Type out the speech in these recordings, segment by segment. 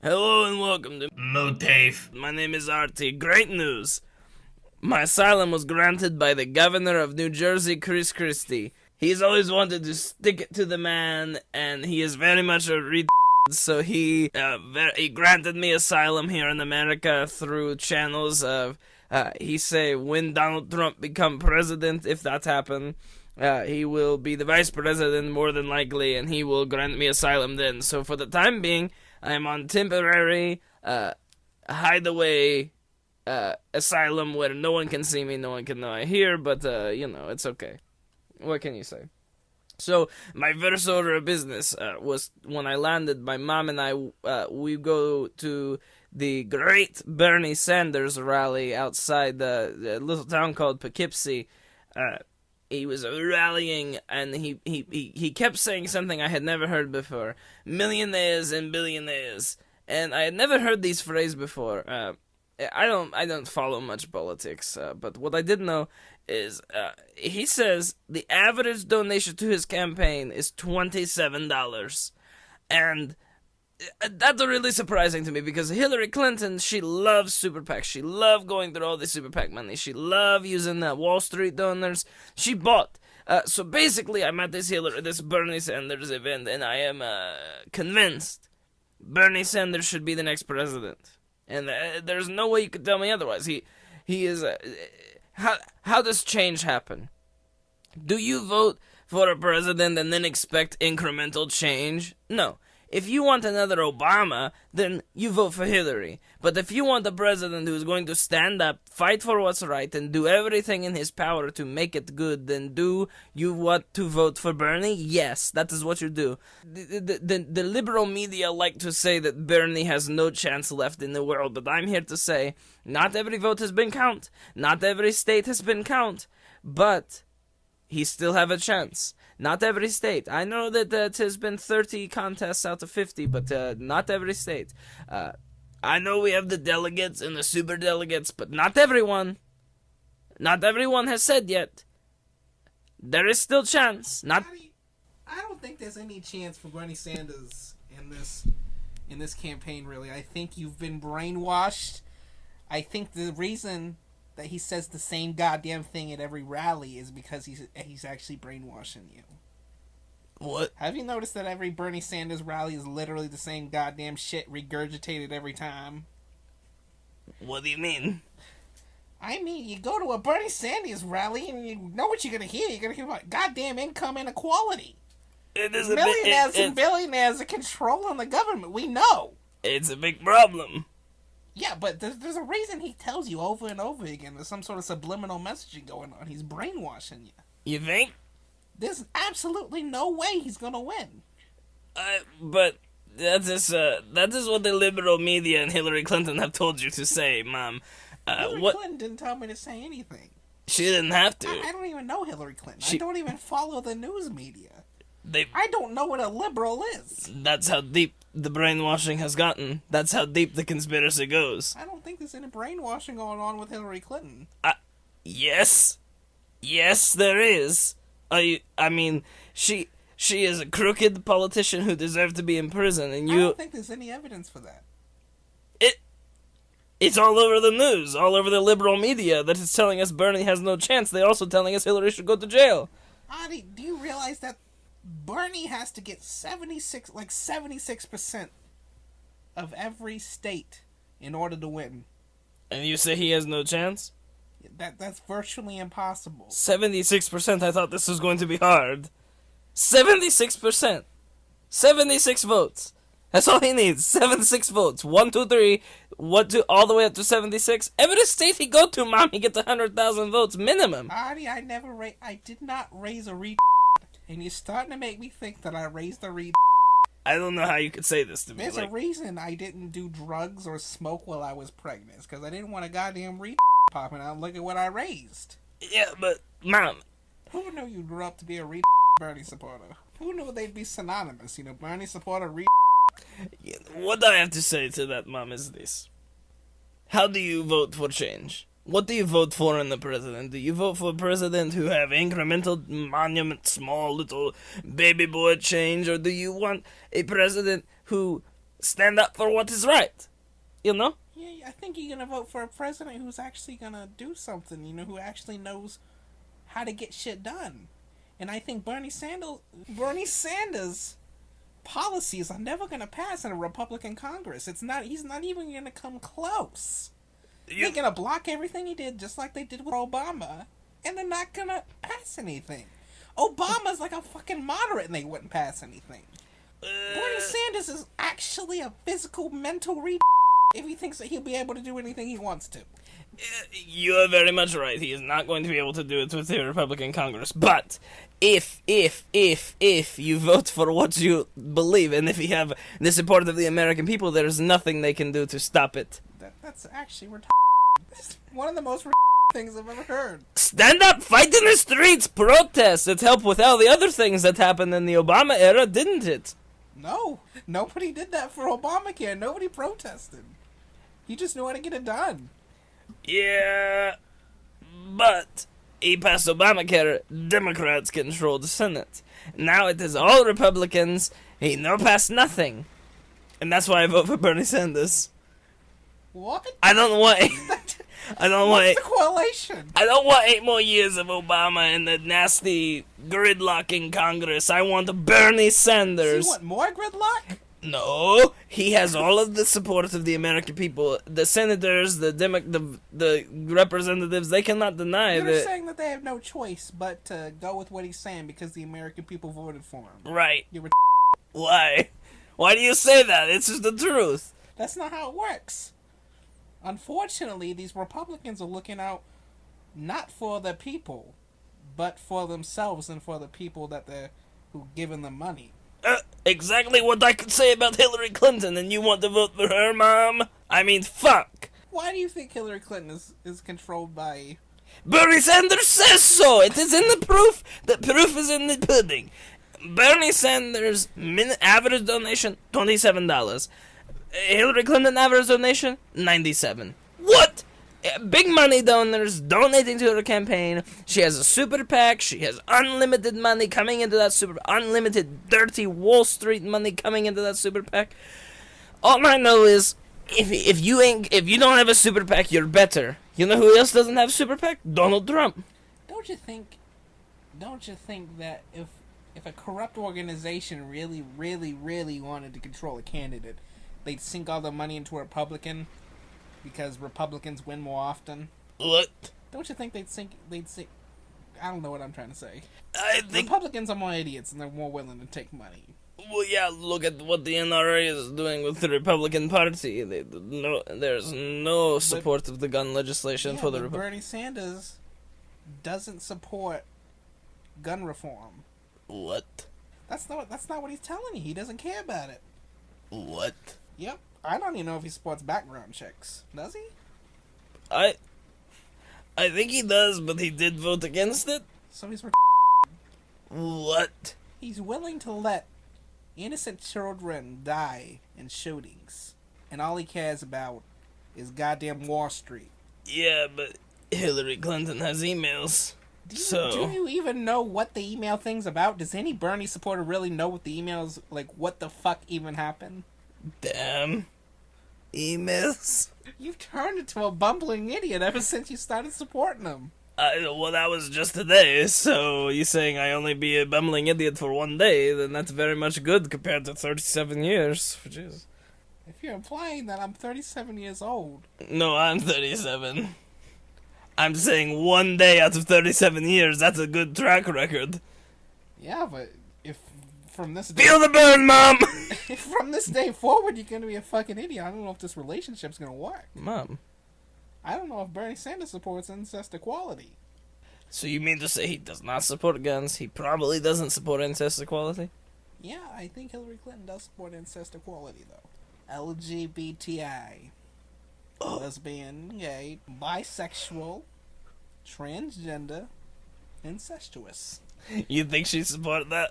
Hello and welcome to MOATAIF. My name is Artie. Great news! My asylum was granted by the governor of New Jersey, Christie. He's always wanted to stick it to the man, and he is very much a so he granted me asylum here in America through channels of, he say, when Donald Trump become president, if that happen, he will be the vice president more than likely, and he will grant me asylum then. So for the time being, I am on temporary, hideaway, asylum where no one can see me, no one can know I hear, but, it's okay. What can you say? So, my first order of business, was when I landed, my mom and I, we go to the great Bernie Sanders rally outside the little town called Poughkeepsie. He was rallying, and he kept saying something I had never heard before. Millionaires and billionaires. And I had never heard these phrases before. I don't follow much politics, but what I did know is, he says the average donation to his campaign is $27. And that's really surprising to me, because Hillary Clinton, she loves super PACs. She loved going through all the super PAC money. She loved using Wall Street donors. She bought. So basically, I'm at this Bernie Sanders event, and I am convinced Bernie Sanders should be the next president. And there's no way you could tell me otherwise. He is. How does change happen? Do you vote for a president and then expect incremental change? No. If you want another Obama, then you vote for Hillary. But if you want a president who's going to stand up, fight for what's right, and do everything in his power to make it good, then do you want to vote for Bernie? Yes, that is what you do. The liberal media like to say that Bernie has no chance left in the world, but I'm here to say, not every vote has been counted. Not every state has been counted. But he still have a chance. Not every state. I know that it has been 30 contests out of 50, but not every state. I know we have the delegates and the super delegates, but not everyone. Not everyone has said yet. There is still chance. I don't think there's any chance for Bernie Sanders in this campaign, really. I think you've been brainwashed. I think the reason that he says the same goddamn thing at every rally is because he's actually brainwashing you. What? Have you noticed that every Bernie Sanders rally is literally the same goddamn shit regurgitated every time? What do you mean? I mean, you go to a Bernie Sanders rally and you know what you're gonna hear. You're gonna hear about goddamn income inequality. Millionaires and billionaires are controlling the government. We know. It's a big problem. Yeah, but there's a reason he tells you over and over again. There's some sort of subliminal messaging going on. He's brainwashing you. You think? There's absolutely no way he's gonna win. But that is what the liberal media and Hillary Clinton have told you to say, Mom. Hillary Clinton didn't tell me to say anything. She didn't have to. I don't even know Hillary Clinton. I don't even follow the news media. I don't know what a liberal is. That's how deep the brainwashing has gotten. That's how deep the conspiracy goes. I don't think there's any brainwashing going on with Hillary Clinton. Yes. Yes, there is. I mean, she is a crooked politician who deserves to be in prison, and I don't think there's any evidence for that. It's all over the news, all over the liberal media that is telling us Bernie has no chance. They're also telling us Hillary should go to jail. Artie, do you realize that Bernie has to get 76% of every state in order to win? And you say he has no chance? That's virtually impossible. 76%? I thought this was going to be hard. 76%. 76 votes. That's all he needs. 76 votes. 1, 2, 3, 1, 2, all the way up to 76. Every state he go to, Mom, he gets 100,000 votes minimum. Artie, I did not raise a and you're starting to make me think that I raised a I don't know how you could say this to me. There's a reason I didn't do drugs or smoke while I was pregnant. It's because I didn't want a goddamn popping out. Look at what I raised. Yeah, but, Mom. Who knew you grew up to be a Bernie supporter? Who knew they'd be synonymous? You know, Bernie supporter, Yeah, what I have to say to that, Mom, is this. How do you vote for change? What do you vote for in the president? Do you vote for a president who have incremental, monument, small, little baby boy change? Or do you want a president who stand up for what is right. You know? Yeah, I think you're gonna vote for a president who's actually gonna do something, who actually knows how to get shit done. And I think Bernie Sanders' policies are never gonna pass in a Republican Congress. He's not even gonna come close. They're gonna block everything he did, just like they did with Obama, and they're not gonna pass anything. Obama's like a fucking moderate, and they wouldn't pass anything. Bernie Sanders is actually a physical, mental if he thinks that he'll be able to do anything he wants to. You are very much right. He is not going to be able to do it with the Republican Congress. But if you vote for what you believe, and if you have the support of the American people, there's nothing they can do to stop it. That's actually It's one of the most things I've ever heard. Stand up, fight in the streets, protest. It helped with all the other things that happened in the Obama era, didn't it? No, nobody did that for Obamacare. Nobody protested. He just knew how to get it done. Yeah, but he passed Obamacare. Democrats control the Senate. Now it is all Republicans. He no passed nothing. And that's why I vote for Bernie Sanders. What? I don't want... What's the correlation? I don't want 8 more years of Obama and the nasty gridlock in Congress. I want Bernie Sanders. So you want more gridlock? No, he has all of the support of the American people. The senators, the representatives, they cannot deny that. You're saying that they have no choice but to go with what he's saying because the American people voted for him. Right. You're Why? Why do you say that? It's just the truth. That's not how it works. Unfortunately, these Republicans are looking out not for the people, but for themselves and for the people who given them money. Exactly what I could say about Hillary Clinton, and you want to vote for her, Mom? I mean, fuck. Why do you think Hillary Clinton is controlled by... Bernie Sanders says so! It is in the proof! The proof is in the pudding. Bernie Sanders' average donation, $27. Hillary Clinton average donation, $97. What? Big money donors donating to her campaign. She has a super PAC. She has unlimited money coming into that unlimited dirty Wall Street money coming into that super PAC. All I know is if you don't have a super PAC, you're better. You know who else doesn't have super PAC? Donald Trump. Don't you think that if a corrupt organization really, really, really wanted to control a candidate, they'd sink all their money into a Republican? Because Republicans win more often. What? Don't you think they'd sink? I don't know what I'm trying to say. I think Republicans are more idiots and they're more willing to take money. Well, yeah. Look at what the NRA is doing with the Republican Party. There's no support of the gun legislation for the Republicans. Bernie Sanders doesn't support gun reform. What? That's not what he's telling you. He doesn't care about it. What? Yep. I don't even know if he supports background checks. Does he? I think he does, but he did vote against it. So he's What? He's willing to let innocent children die in shootings, and all he cares about is goddamn Wall Street. Yeah, but Hillary Clinton has emails. Do you even know what the email thing's about? Does any Bernie supporter really know what the emails, like, what the fuck even happened? Damn. Emails? You've turned into a bumbling idiot ever since you started supporting them. Well, that was just today, so you saying I only be a bumbling idiot for one day, then that's very much good compared to 37 years. Jeez. If you're implying that I'm 37 years old... No, I'm 37. I'm saying one day out of 37 years, that's a good track record. Yeah, but if from this day... Feel the burn, Mom! If from this day forward you're gonna be a fucking idiot, I don't know if this relationship's gonna work. Mom. I don't know if Bernie Sanders supports incest equality. So you mean to say he does not support guns? He probably doesn't support incest equality? Yeah, I think Hillary Clinton does support incest equality, though. LGBTI. Lesbian, gay, bisexual, transgender, incestuous. You think she supported that?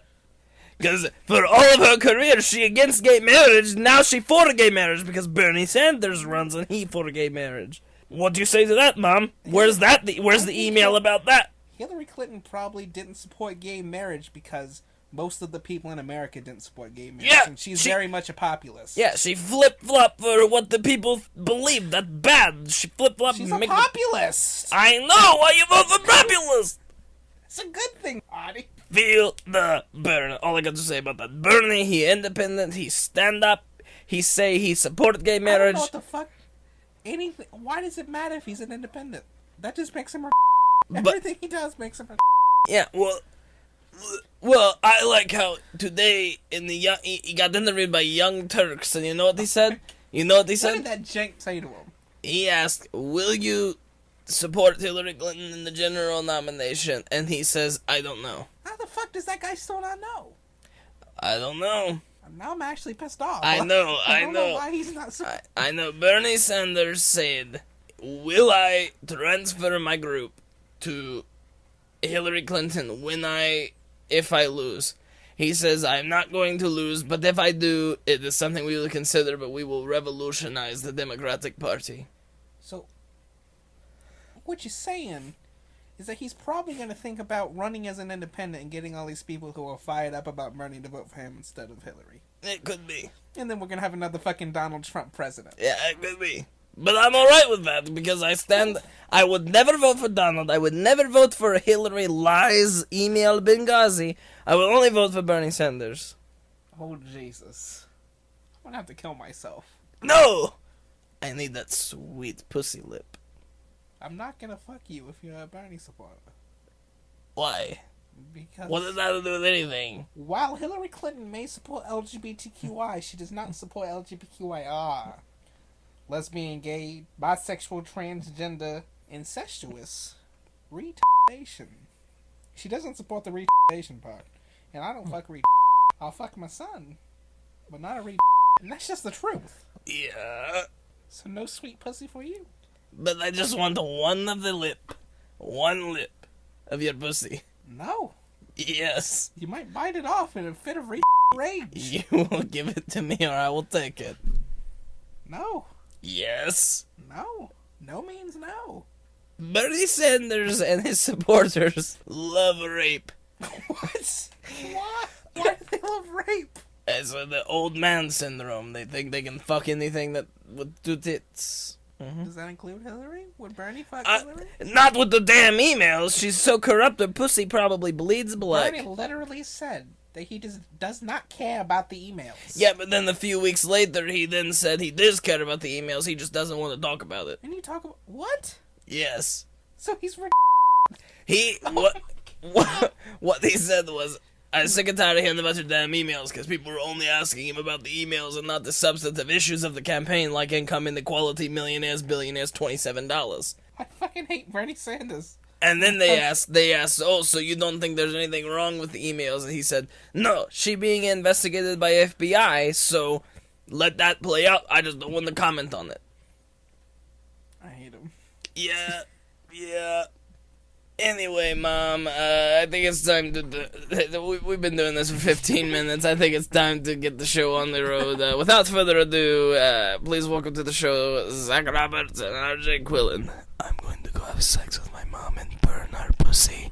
Because for all of her career, she against gay marriage. Now she for gay marriage because Bernie Sanders runs and he for gay marriage. What do you say to that, Mom? Where's the email about that? Hillary Clinton probably didn't support gay marriage because most of the people in America didn't support gay marriage. Yeah, and she's very much a populist. Yeah, she flip-flop for what the people believe. That's bad. She flip-flop. She's a populist. I know. Why you vote for populist? It's a good thing, Artie. Feel the burn. All I got to say about that. Bernie, he independent. He stand up. He say he support gay marriage. I don't know what the fuck. Anything. Why does it matter if he's an independent? That just makes him a everything he does makes him a Yeah, well, I like how today in the he got interviewed by Young Turks, and you know what he said? You know what he said? What did that jank say to him? He asked, "Will you support Hillary Clinton in the general nomination?" And he says, "I don't know." How the fuck does that guy still not know? I don't know. Now I'm actually pissed off. I know. I don't know why he's not. I know. Bernie Sanders said, "Will I transfer my group to Hillary Clinton if I lose?" He says, "I'm not going to lose, but if I do, it is something we will consider, but we will revolutionize the Democratic Party." So, what you're saying is that he's probably going to think about running as an independent and getting all these people who are fired up about Bernie to vote for him instead of Hillary. It could be. And then we're going to have another fucking Donald Trump president. Yeah, it could be. But I'm alright with that, because I would never vote for Donald. I would never vote for Hillary lies, email Benghazi. I would only vote for Bernie Sanders. Oh, Jesus. I'm going to have to kill myself. No! I need that sweet pussy lip. I'm not going to fuck you if you're a Bernie supporter. Why? Because what does that have to do with anything? While Hillary Clinton may support LGBTQI, she does not support LGBTQIR. Lesbian, gay, bisexual, transgender, incestuous, retardation. She doesn't support the retardation part. And I don't fuck retardation. I'll fuck my son, but not a retardation. And that's just the truth. Yeah. So no sweet pussy for you. But I just want one of the lip. One lip of your pussy. No. Yes. You might bite it off in a fit of rage. You will give it to me or I will take it. No. Yes. No. No means no. Bernie Sanders and his supporters love rape. What? Why? Why do they love rape? It's the old man syndrome. They think they can fuck anything that with two tits. Mm-hmm. Does that include Hillary? Would Bernie fuck Hillary? Not with the damn emails. She's so corrupt her pussy probably bleeds blood. Bernie literally said that he does not care about the emails. Yeah, but then a few weeks later, he then said he does care about the emails. He just doesn't want to talk about it. And you talk about... What? Yes. So he's... What he said was, "I'm sick and tired of hearing about your damn emails because people are only asking him about the emails and not the substantive issues of the campaign like income inequality, millionaires, billionaires, $27. I fucking hate Bernie Sanders. And then they asked, "Oh, so you don't think there's anything wrong with the emails?" And he said, "No, she being investigated by FBI, so let that play out. I just don't want to comment on it." I hate him. Yeah. Anyway, Mom, I think it's time to... We've been doing this for 15 minutes. I think it's time to get the show on the road. Without further ado, please welcome to the show, Zach Roberts and RJ Quillen. I'm going to go have sex with my mom and burn her pussy.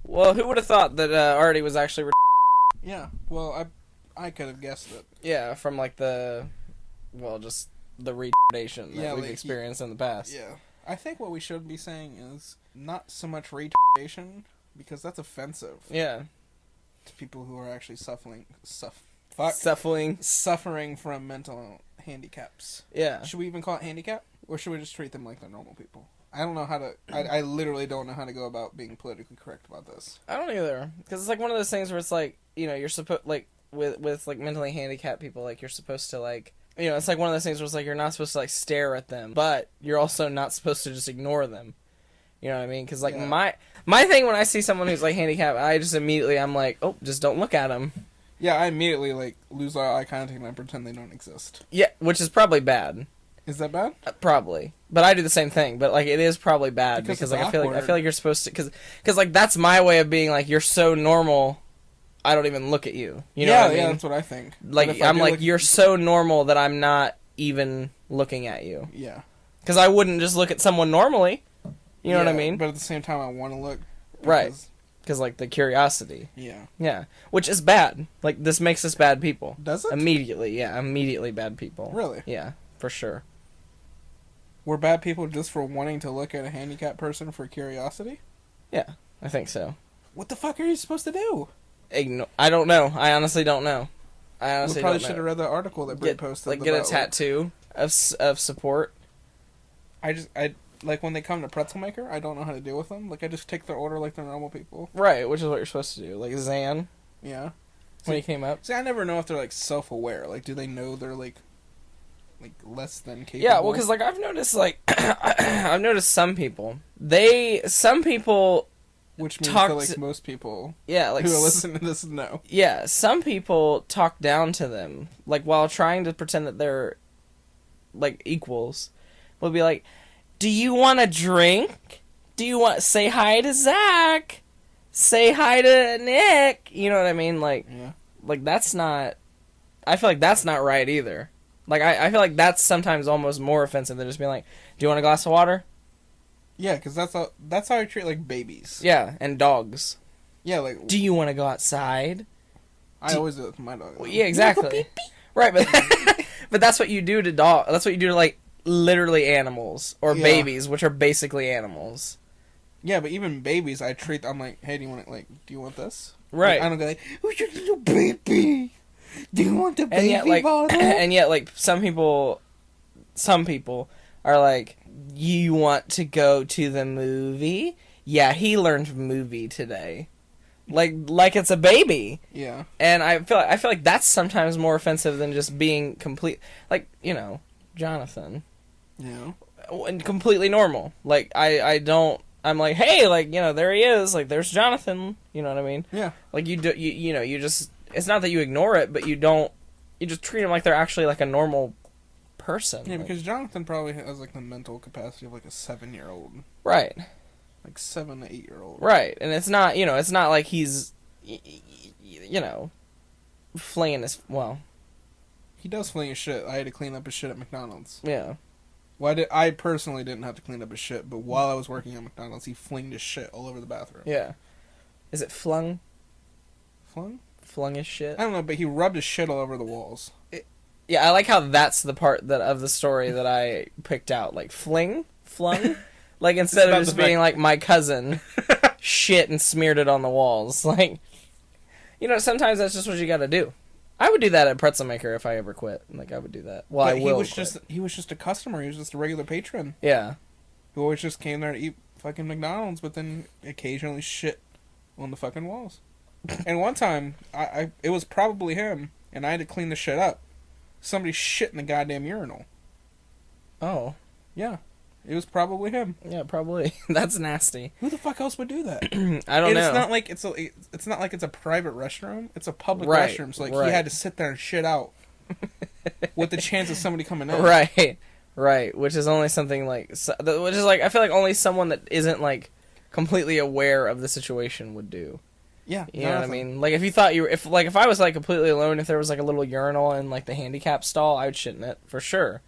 Well, who would have thought that Artie was actually... Yeah, well, I could have guessed it. Yeah, from like just the retardation that we've experienced in the past. Yeah. I think what we should be saying is not so much retardation, because that's offensive. Yeah. To people who are actually suffering from mental handicaps. Yeah. Should we even call it handicap? Or should we just treat them like they're normal people? I don't know how to... I literally don't know how to go about being politically correct about this. I don't either. Because it's like one of those things where it's like, you know, you're supposed... Like, with like mentally handicapped people, like, you're supposed to, like... You know, it's like one of those things where it's like you're not supposed to, like, stare at them. But you're also not supposed to just ignore them. You know what I mean? Because, like, my thing when I see someone who's, like, handicapped, I just immediately, I'm like, oh, just don't look at them. Yeah, I immediately, like, lose eye contact and I pretend they don't exist. Yeah, which is probably bad. Is that bad? Probably. But I do the same thing. But, like, it is probably bad. Because like, I feel like you're supposed to... Because, like, that's my way of being, like, you're so normal... I don't even look at you. You know what I mean? Yeah, that's what I think. Like, I'm like, you're so normal that I'm not even looking at you. Yeah. Because I wouldn't just look at someone normally. You know what I mean? But at the same time, I want to look. Right. Because, like, the curiosity. Yeah. Yeah. Which is bad. Like, this makes us bad people. Does it? Immediately, yeah. Immediately bad people. Really? Yeah, for sure. We're bad people just for wanting to look at a handicapped person for curiosity? Yeah, I think so. What the fuck are you supposed to do? I don't know. I honestly don't know. We probably should have read the article that Brenda posted. Like, get a tattoo of support. I like when they come to Pretzel Maker, I don't know how to deal with them. Like, I just take their order like they're normal people. Right, which is what you're supposed to do. Like Zan. Yeah. When he came up. See, I never know if they're, like, self-aware. Like, do they know they're, like less than capable? Yeah, well, because, like, I've noticed, like, I've noticed some people. Which means that, like, most people yeah, like, who are listening to this know. Yeah, some people talk down to them. Like, while trying to pretend that they're, like, equals. Will be like, do you want a drink? Say hi to Zach? Say hi to Nick? You know what I mean? Like, yeah. Like, that's not... I feel like that's not right either. Like, I feel like that's sometimes almost more offensive than just being like, do you want a glass of water? Yeah, because that's how I treat, like, babies. Yeah, and dogs. Yeah, like... Do you want to go outside? I always do it with my dog. Well, yeah, exactly. Right, but but that's what you do to dog. That's what you do to, like, literally animals. Or babies, which are basically animals. Yeah, but even babies, I'm like, hey, do you want this? Right. Like, I don't go like, who's your little baby? Do you want the baby and yet, bottle? And yet, like, some people are like, you want to go to the movie? Yeah, he learned movie today. Like it's a baby. Yeah. And I feel like that's sometimes more offensive than just being complete, like, you know, Jonathan. Yeah. And completely normal. Like, I'm like, hey, like, you know, there he is. Like, there's Jonathan. You know what I mean? Yeah. Like, you just, it's not that you ignore it, but you just treat them like they're actually, like, a normal person. Yeah, like, because Jonathan probably has, like, the mental capacity of, like, a 7-year-old. Right. Like, 7 to 8-year-old. Right. And it's not, it's not like he's, flinging his, well. He does fling his shit. I had to clean up his shit at McDonald's. Yeah. Well, I personally didn't have to clean up his shit, but while I was working at McDonald's, he flinged his shit all over the bathroom. Yeah. Is it flung? Flung? Flung his shit? I don't know, but he rubbed his shit all over the walls. Yeah, I like how that's the part of the story that I picked out. Like, flung? Like, instead of just being like, my cousin shit and smeared it on the walls. Like, sometimes that's just what you gotta do. I would do that at Pretzel Maker if I ever quit. Like, I would do that. Well, but I will he was just a customer. He was just a regular patron. Yeah. Who always just came there to eat fucking McDonald's, but then occasionally shit on the fucking walls. And one time, it was probably him, and I had to clean the shit up. Somebody shit in the goddamn urinal. Oh. Yeah. It was probably him. Yeah, probably. That's nasty. Who the fuck else would do that? I don't know. It's not like it's a private restroom. It's a public restroom. So he had to sit there and shit out with the chance of somebody coming in. Right. Which is only something like, I feel like only someone that isn't like completely aware of the situation would do. Yeah, you know what I mean. Like, if I was like completely alone, if there was like a little urinal in like the handicap stall, I would shit in it for sure,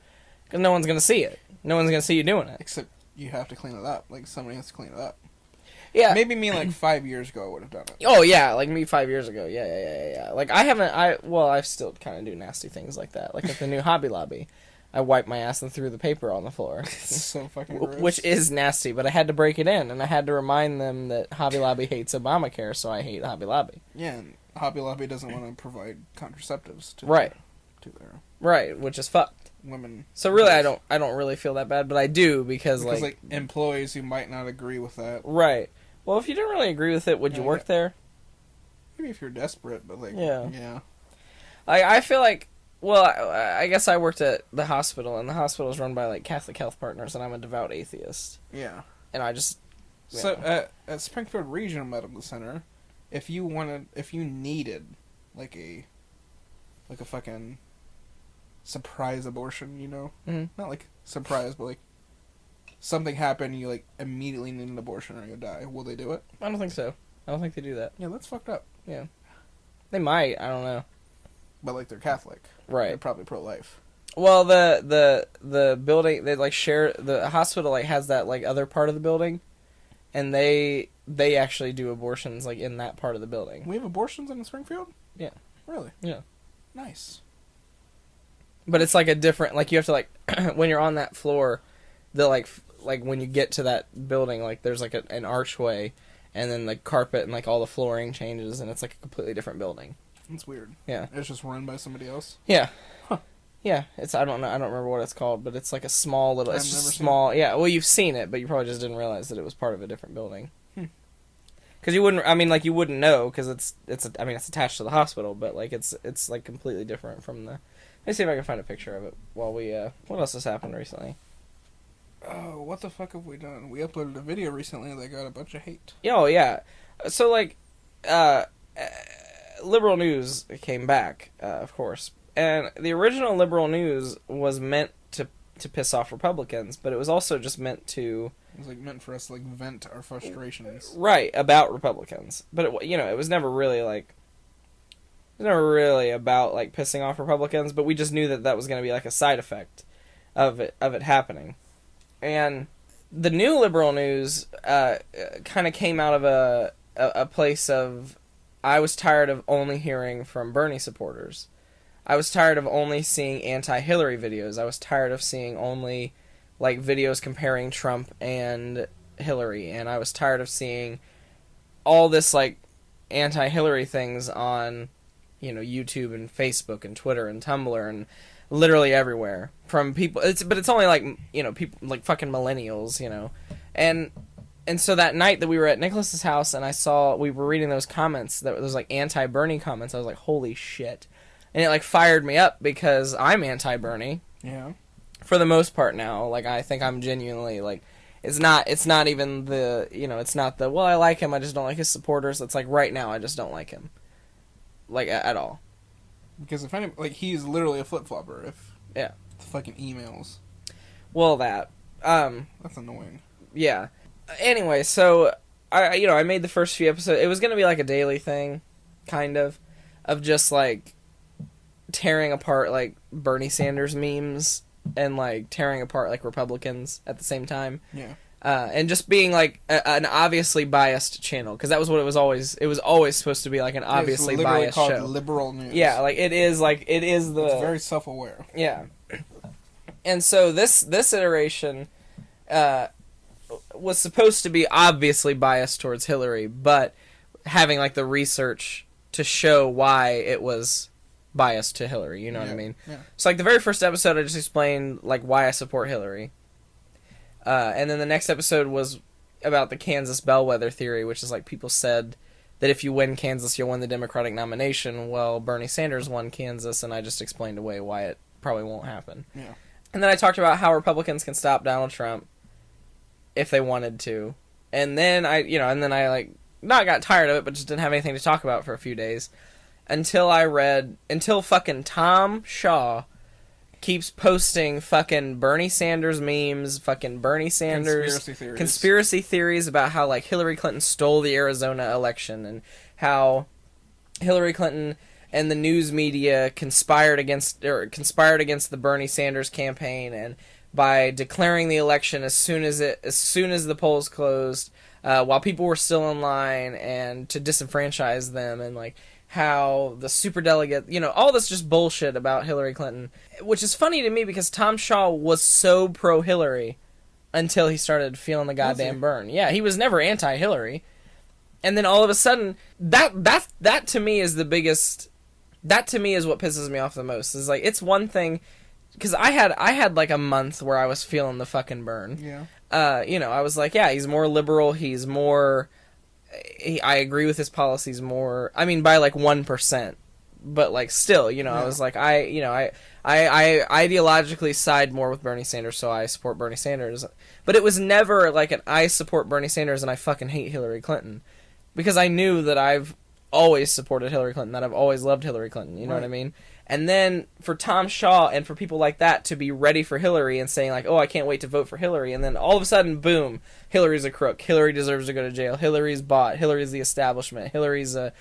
because no one's gonna see it. No one's gonna see you doing it. Except you have to clean it up. Like, somebody has to clean it up. Yeah. Maybe me, like, 5 years ago I would have done it. Oh, yeah. Like, me 5 years ago. Yeah. Like, I still kind of do nasty things like that. Like, at the new Hobby Lobby, I wiped my ass and threw the paper on the floor. It's so fucking gross. Which is nasty, but I had to break it in, and I had to remind them that Hobby Lobby hates Obamacare, so I hate Hobby Lobby. Yeah, and Hobby Lobby doesn't want to provide contraceptives to their Right, which is fucked. Women. So really, I don't really feel that bad, but I do because like employees who might not agree with that. Right. Well, if you didn't really agree with it, would you work there? Maybe if you're desperate, but like yeah. I feel like, well, I guess I worked at the hospital, and the hospital is run by like Catholic Health Partners, and I'm a devout atheist. Yeah. And I just at Springfield Regional Medical Center, if you needed like a fucking surprise abortion, mm-hmm. Not like surprise, but like something happened, you like immediately need an abortion or you'll die. Will they do it? I don't think so. I don't think they do that. Yeah, that's fucked up. Yeah, they might. I don't know. But like they're Catholic, right? They're probably pro-life. Well, the building, they like share, the hospital like has that like other part of the building, and they actually do abortions like in that part of the building. We have abortions in Springfield? Yeah. Really? Yeah. Nice. But it's like a different, like you have to like when you're on that floor, the like when you get to that building, like there's like an archway, and then the carpet and like all the flooring changes, and it's like a completely different building. That's weird. Yeah. It's just run by somebody else? Yeah. Huh. Yeah, it's I don't remember what it's called, but it's like a small little. It's I've just never small. Yeah, well, you've seen it, but you probably just didn't realize that it was part of a different building. Because you wouldn't. I mean, like you wouldn't know because it's attached to the hospital, but like it's like completely different from the. Let me see if I can find a picture of it while we. What else has happened recently? Oh, what the fuck have we done? We uploaded a video recently that got a bunch of hate. Oh yeah, so like, liberal news came back, of course. And the original liberal news was meant to piss off Republicans, but it was also just meant to... It was like meant for us to like vent our frustrations. Right, about Republicans. But it was never really like... It was never really about like pissing off Republicans, but we just knew that was going to be like a side effect of it happening. And the new liberal news kind of came out of a place of... I was tired of only hearing from Bernie supporters. I was tired of only seeing anti-Hillary videos. I was tired of seeing only, like, videos comparing Trump and Hillary. And I was tired of seeing all this, like, anti-Hillary things on, YouTube and Facebook and Twitter and Tumblr and literally everywhere. From people... But it's only, like, people, like, fucking millennials, And so that night that we were at Nicholas's house and we were reading those comments, those, like, anti-Bernie comments, I was like, holy shit. And it, like, fired me up because I'm anti-Bernie. Yeah. For the most part now. Like, I think I'm genuinely, like... It's not even the... it's not the, well, I like him, I just don't like his supporters. It's like, right now, I just don't like him. Like, at all. Because if any... Like, he's literally a flip-flopper. Yeah. The fucking emails. Well, that. That's annoying. Yeah. Anyway, so... I made the first few episodes... It was going to be, like, a daily thing. Kind of. Of just, like... tearing apart like Bernie Sanders memes and like tearing apart like Republicans at the same time. Yeah. And just being like an obviously biased channel because that was what it was always. It was always supposed to be like an obviously biased called show. Liberal news. Yeah, like it is the. It's very self-aware. Yeah. And so this iteration was supposed to be obviously biased towards Hillary, but having like the research to show why it was biased to Hillary, you know what I mean? Yeah. So, like, the very first episode, I just explained, like, why I support Hillary. And then the next episode was about the Kansas bellwether theory, which is, like, people said that if you win Kansas, you'll win the Democratic nomination. Well, Bernie Sanders won Kansas, and I just explained away why it probably won't happen. Yeah. And then I talked about how Republicans can stop Donald Trump if they wanted to. And then I like, not got tired of it, but just didn't have anything to talk about for a few days. Until fucking Tom Shaw keeps posting fucking Bernie Sanders memes, fucking Bernie Sanders conspiracy theories about how like Hillary Clinton stole the Arizona election and how Hillary Clinton and the news media conspired against the Bernie Sanders campaign, and by declaring the election as soon as the polls closed, while people were still in line, and to disenfranchise them, and like how the superdelegate, all this just bullshit about Hillary Clinton, which is funny to me because Tom Shaw was so pro-Hillary until he started feeling the goddamn burn. Yeah, he was never anti-Hillary. And then all of a sudden, that to me is the biggest, that to me is what pisses me off the most. Is like, it's one thing, because I had like a month where I was feeling the fucking burn. Yeah. I was like, yeah, he's more liberal, he's more... I agree with his policies more. I mean, by like 1%, but like still, yeah. I was like, I ideologically side more with Bernie Sanders, so I support Bernie Sanders. But it was never like an I support Bernie Sanders and I fucking hate Hillary Clinton, because I knew that I've always supported Hillary Clinton, that I've always loved Hillary Clinton. You know what I mean? And then for Tom Shaw and for people like that to be ready for Hillary and saying like, oh, I can't wait to vote for Hillary, and then all of a sudden, boom, Hillary's a crook. Hillary deserves to go to jail. Hillary's bought. Hillary's the establishment. Hillary's the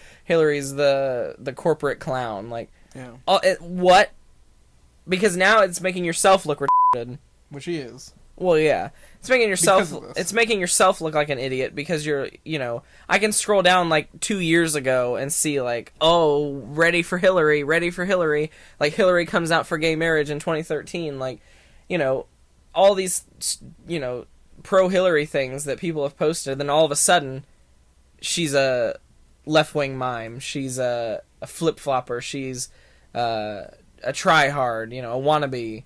corporate clown. Like, yeah. What? Because now it's making yourself look retarded. Which he is. Well, yeah. It's making yourself Because of this. it's making yourself look like an idiot because you're, I can scroll down like 2 years ago and see like, oh, ready for Hillary. Like Hillary comes out for gay marriage in 2013, like, all these, pro Hillary things that people have posted, then all of a sudden she's a left-wing mime, she's a flip-flopper, she's a try-hard, a wannabe.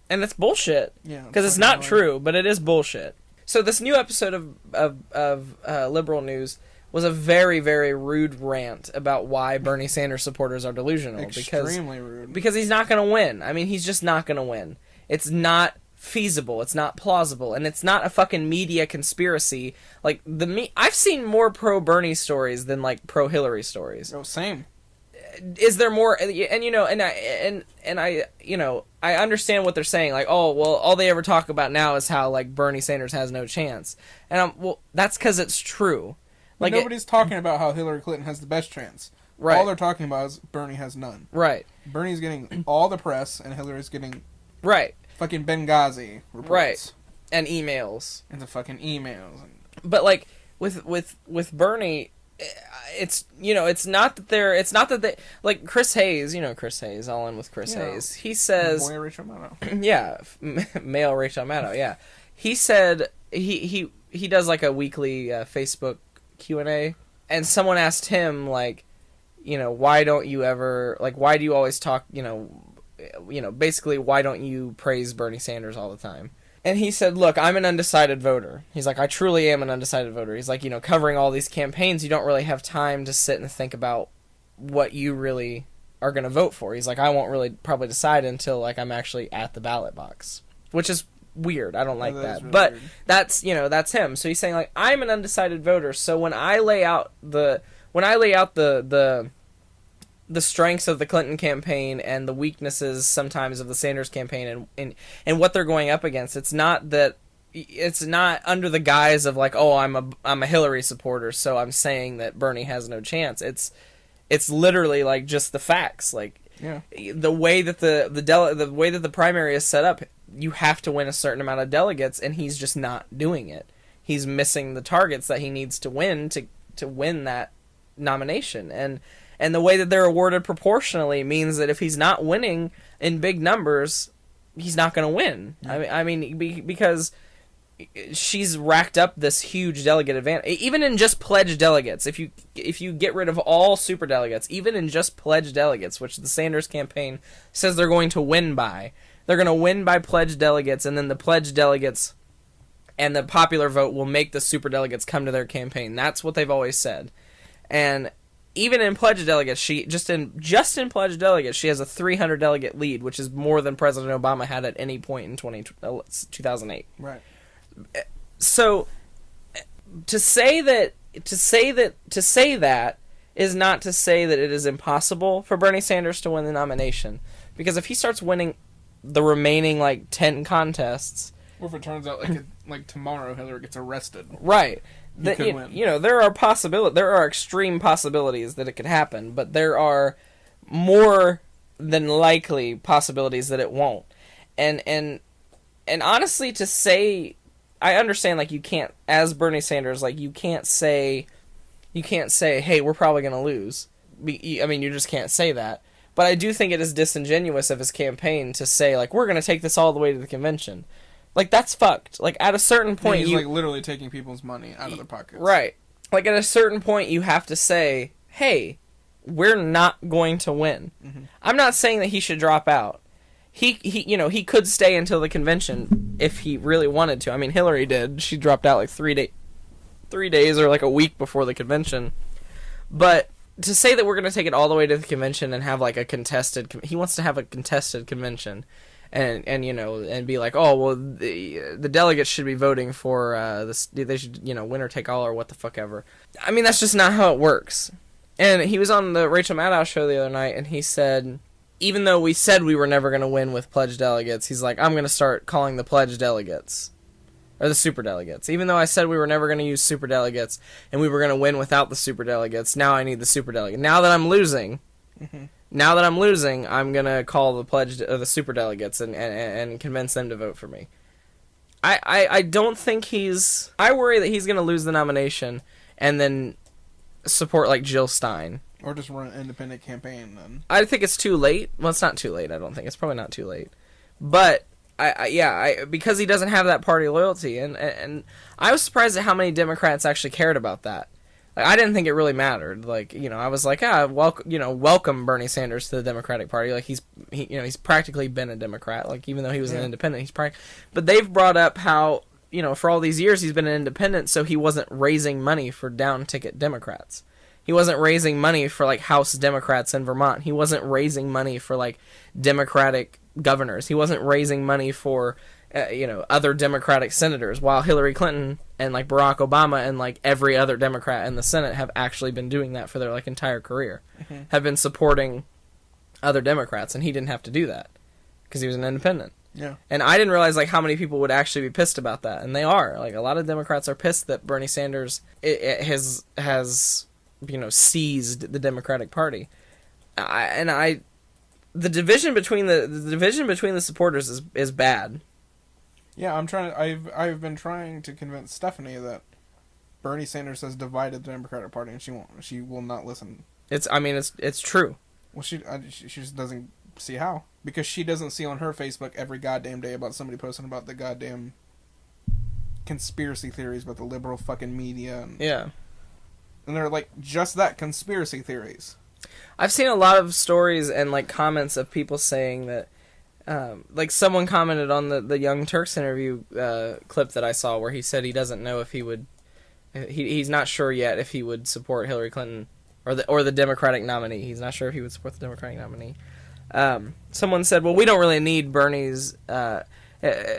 And it's bullshit. Yeah. Because it's not true, but it is bullshit. So this new episode of Liberal News was a very, very rude rant about why Bernie Sanders supporters are delusional. Extremely rude. Because he's not going to win. I mean, he's just not going to win. It's not feasible. It's not plausible. And it's not a fucking media conspiracy. Like, I've seen more pro-Bernie stories than, like, pro-Hillary stories. Oh, same. Is there more? And I understand what they're saying. Like, oh, well, all they ever talk about now is how like Bernie Sanders has no chance. And that's because it's true. Like nobody's talking about how Hillary Clinton has the best chance. Right. All they're talking about is Bernie has none. Right. Bernie's getting all the press, and Hillary's getting right fucking Benghazi reports. Right. And emails. And the fucking emails. But like with Bernie. It's not that they like Chris Hayes, Chris Hayes, all in with Chris Hayes. He says, boy Rachel Maddow. Yeah, male Rachel Maddow. Yeah, he said he does like a weekly Facebook Q&A, and someone asked him like, why don't you ever why do you always talk, basically why don't you praise Bernie Sanders all the time? And he said, look, I'm an undecided voter. He's like, I truly am an undecided voter. He's like, covering all these campaigns, you don't really have time to sit and think about what you really are going to vote for. He's like, I won't really probably decide until, like, I'm actually at the ballot box. Which is weird. I don't like that. Really but weird. that's him. So he's saying, like, I'm an undecided voter. So when I lay out the strengths of the Clinton campaign and the weaknesses sometimes of the Sanders campaign and what they're going up against, it's not under the guise of like, oh, I'm a Hillary supporter, so I'm saying that Bernie has no chance. It's literally like just the facts. Like, yeah. The way that the way that the primary is set up, you have to win a certain amount of delegates, and he's just not doing it. He's missing the targets that he needs to win to win that nomination. And the way that they're awarded proportionally means that if he's not winning in big numbers, he's not going to win. Yeah. I mean, because she's racked up this huge delegate advantage. Even in just pledged delegates, if you get rid of all superdelegates, even in just pledged delegates, which the Sanders campaign says they're going to win by, they're going to win by pledged delegates, and then the pledged delegates and the popular vote will make the superdelegates come to their campaign. That's what they've always said. And even in pledged delegates, she just in pledged delegates, she has a 300 delegate lead, which is more than President Obama had at any point in 2008. Right. So to say that is not to say that it is impossible for Bernie Sanders to win the nomination, because if he starts winning the remaining like 10 contests, or if it turns out like tomorrow Hillary gets arrested, right? Could win. There are extreme possibilities that it could happen, but there are more than likely possibilities that it won't. And honestly, to say, I understand, like, you can't, as Bernie Sanders, like, you can't say, hey, we're probably going to lose. I mean, you just can't say that. But I do think it is disingenuous of his campaign to say, like, we're going to take this all the way to the convention. Like, that's fucked. Like, at a certain point, he's like literally taking people's money out of their pockets. Right. Like, at a certain point, you have to say, hey, we're not going to win. Mm-hmm. I'm not saying that he should drop out. He could stay until the convention if he really wanted to. I mean, Hillary did. She dropped out like 3 days or like a week before the convention. But to say that we're going to take it all the way to the convention and have like a contested, he wants to have a contested convention. And be like, oh, well, the delegates should be voting for this. They should, winner take all or what the fuck ever. I mean, that's just not how it works. And he was on the Rachel Maddow show the other night, and he said, even though we said we were never going to win with pledged delegates, he's like, I'm going to start calling the pledged delegates, or the super delegates. Even though I said we were never going to use super delegates, and we were going to win without the super delegates, now I need the super delegate. Now that I'm losing... Mm-hmm. Now that I'm losing, I'm gonna call the pledged the super delegates and convince them to vote for me. I don't think he's... I worry that he's going to lose the nomination and then support, like, Jill Stein. Or just run an independent campaign, then. I think it's too late. Well, it's not too late, I don't think. It's probably not too late. But, because he doesn't have that party loyalty, and I was surprised at how many Democrats actually cared about that. Like, I didn't think it really mattered. Like, I was like, welcome Bernie Sanders to the Democratic Party. Like, he's practically been a Democrat. Like, even though he was an independent, but they've brought up how, for all these years he's been an independent, so he wasn't raising money for down-ticket Democrats. He wasn't raising money for, like, House Democrats in Vermont. He wasn't raising money for, like, Democratic governors. He wasn't raising money for, other Democratic senators, while Hillary Clinton and, like, Barack Obama and, like, every other Democrat in the Senate have actually been doing that for their, like, entire career. Mm-hmm. Have been supporting other Democrats, and he didn't have to do that because he was an independent. Yeah. And I didn't realize, like, how many people would actually be pissed about that, and they are. Like, a lot of Democrats are pissed that Bernie Sanders has seized the Democratic Party. The division between the supporters is bad. Yeah, I've been trying to convince Stephanie that Bernie Sanders has divided the Democratic Party, and she will not listen. It's true. Well, she just doesn't see how, because she doesn't see on her Facebook every goddamn day about somebody posting about the goddamn conspiracy theories about the liberal fucking media. And they're, like, just that, conspiracy theories. I've seen a lot of stories and, like, comments of people saying that, like, someone commented on the Young Turks interview clip that I saw where he said he doesn't know if he would... He's not sure yet if he would support Hillary Clinton or the Democratic nominee. He's not sure if he would support the Democratic nominee. Someone said, well, we don't really need Bernie's...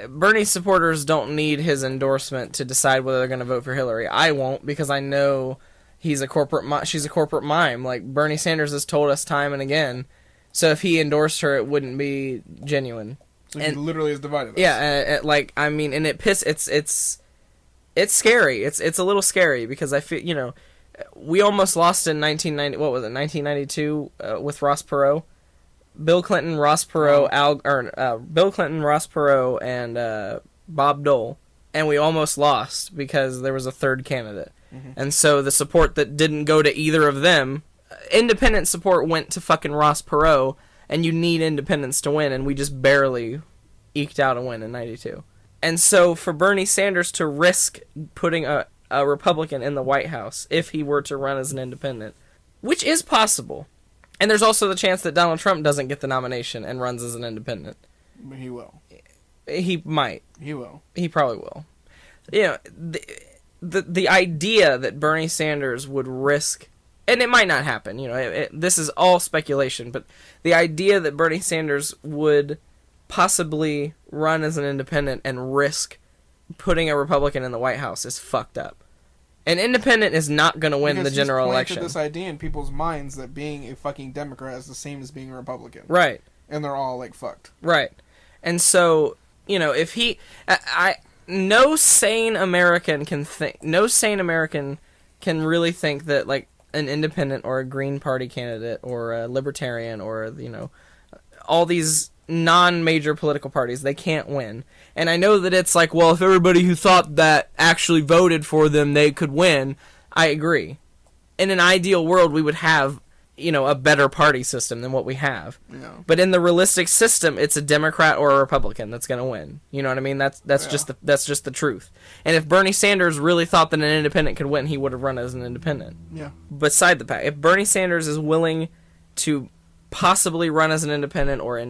Bernie's supporters don't need his endorsement to decide whether they're going to vote for Hillary. I won't, because I know... she's a corporate mime. Like, Bernie Sanders has told us time and again. So if he endorsed her, it wouldn't be genuine. So he literally has divided us. Yeah, and it's scary. It's a little scary because I feel, we almost lost in 1992 with Ross Perot. Bill Clinton, Ross Perot, and Bob Dole, and we almost lost because there was a third candidate. Mm-hmm. And so the support that didn't go to either of them, independent support went to fucking Ross Perot, and you need independents to win, and we just barely eked out a win in 92. And so for Bernie Sanders to risk putting a Republican in the White House if he were to run as an independent, which is possible, and there's also the chance that Donald Trump doesn't get the nomination and runs as an independent. But he will. He might. He will. He probably will. The idea that Bernie Sanders would risk, and it might not happen, this is all speculation, but the idea that Bernie Sanders would possibly run as an independent and risk putting a Republican in the White House is fucked up. An independent is not going to win the general election. This idea in people's minds that being a fucking Democrat is the same as being a Republican. Right. And they're all, like, fucked. Right. And so, if he... No sane American can really think that, like, an independent or a Green Party candidate or a Libertarian or, all these non-major political parties, they can't win. And I know that it's like, well, if everybody who thought that actually voted for them, they could win. I agree. In an ideal world, we would have, a better party system than what we have. Yeah. But in the realistic system, it's a Democrat or a Republican that's going to win. You know what I mean? That's just the truth. And if Bernie Sanders really thought that an independent could win, he would have run as an independent. Yeah. Beside the fact, if Bernie Sanders is willing to possibly run as an independent or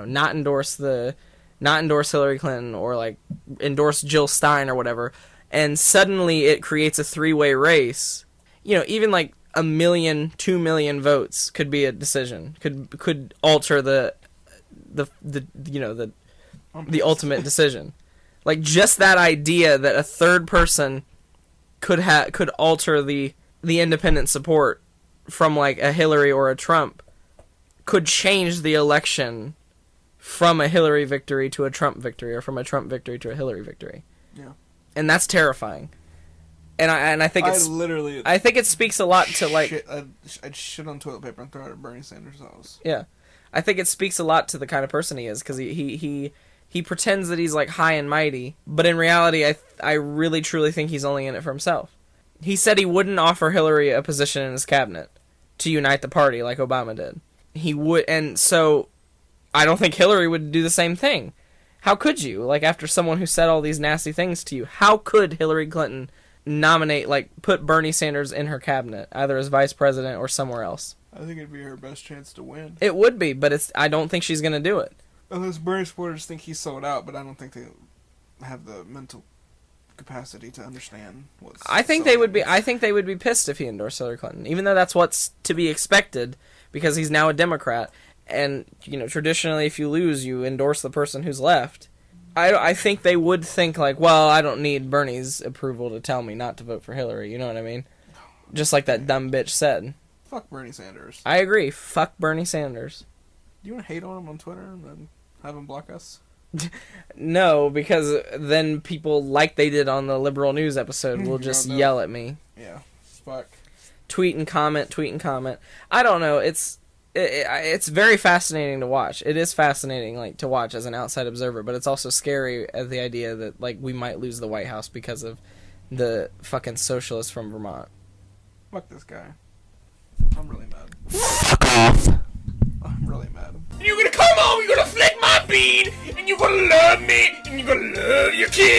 not endorse Hillary Clinton or, like, endorse Jill Stein or whatever, and suddenly it creates a three-way race, even like 1 million, 2 million votes could be a decision, could alter the ultimate decision. Like, just that idea that a third person could alter the independent support from, like, a Hillary or a Trump could change the election from a Hillary victory to a Trump victory, or from a Trump victory to a Hillary victory. Yeah. And that's terrifying. And I think I think it speaks a lot to, like... I'd shit on toilet paper and throw it at Bernie Sanders' house. Yeah. I think it speaks a lot to the kind of person he is, because he He pretends that he's like high and mighty, but in reality, I really truly think he's only in it for himself. He said he wouldn't offer Hillary a position in his cabinet to unite the party like Obama did. He would, and so I don't think Hillary would do the same thing. How could you? Like, after someone who said all these nasty things to you, how could Hillary Clinton nominate, like, put Bernie Sanders in her cabinet, either as vice president or somewhere else? I think it'd be her best chance to win. It would be, but I don't think she's going to do it. Unless Bernie supporters think he's sold out, but I don't think they have the mental capacity to understand what's. I think they would be pissed if he endorsed Hillary Clinton, even though that's what's to be expected because he's now a Democrat. And, you know, traditionally, if you lose, you endorse the person who's left. I think they would think, like, well, I don't need Bernie's approval to tell me not to vote for Hillary. You know what I mean? Just like that dumb bitch said. Fuck Bernie Sanders. I agree. Fuck Bernie Sanders. Do you want to hate on him on Twitter and then have him block us? No, because then people, like they did on the Liberal News episode, will just yell at me. Yeah. Fuck. Tweet and comment. I don't know. It's very fascinating to watch. It is fascinating, like, to watch as an outside observer, but it's also scary at the idea that, like, we might lose the White House because of the fucking socialists from Vermont. Fuck this guy. I'm really mad. Fuck off. I'm really mad. You're gonna come home, you're gonna flick my bean, and you're gonna love me, and you're gonna love your kids.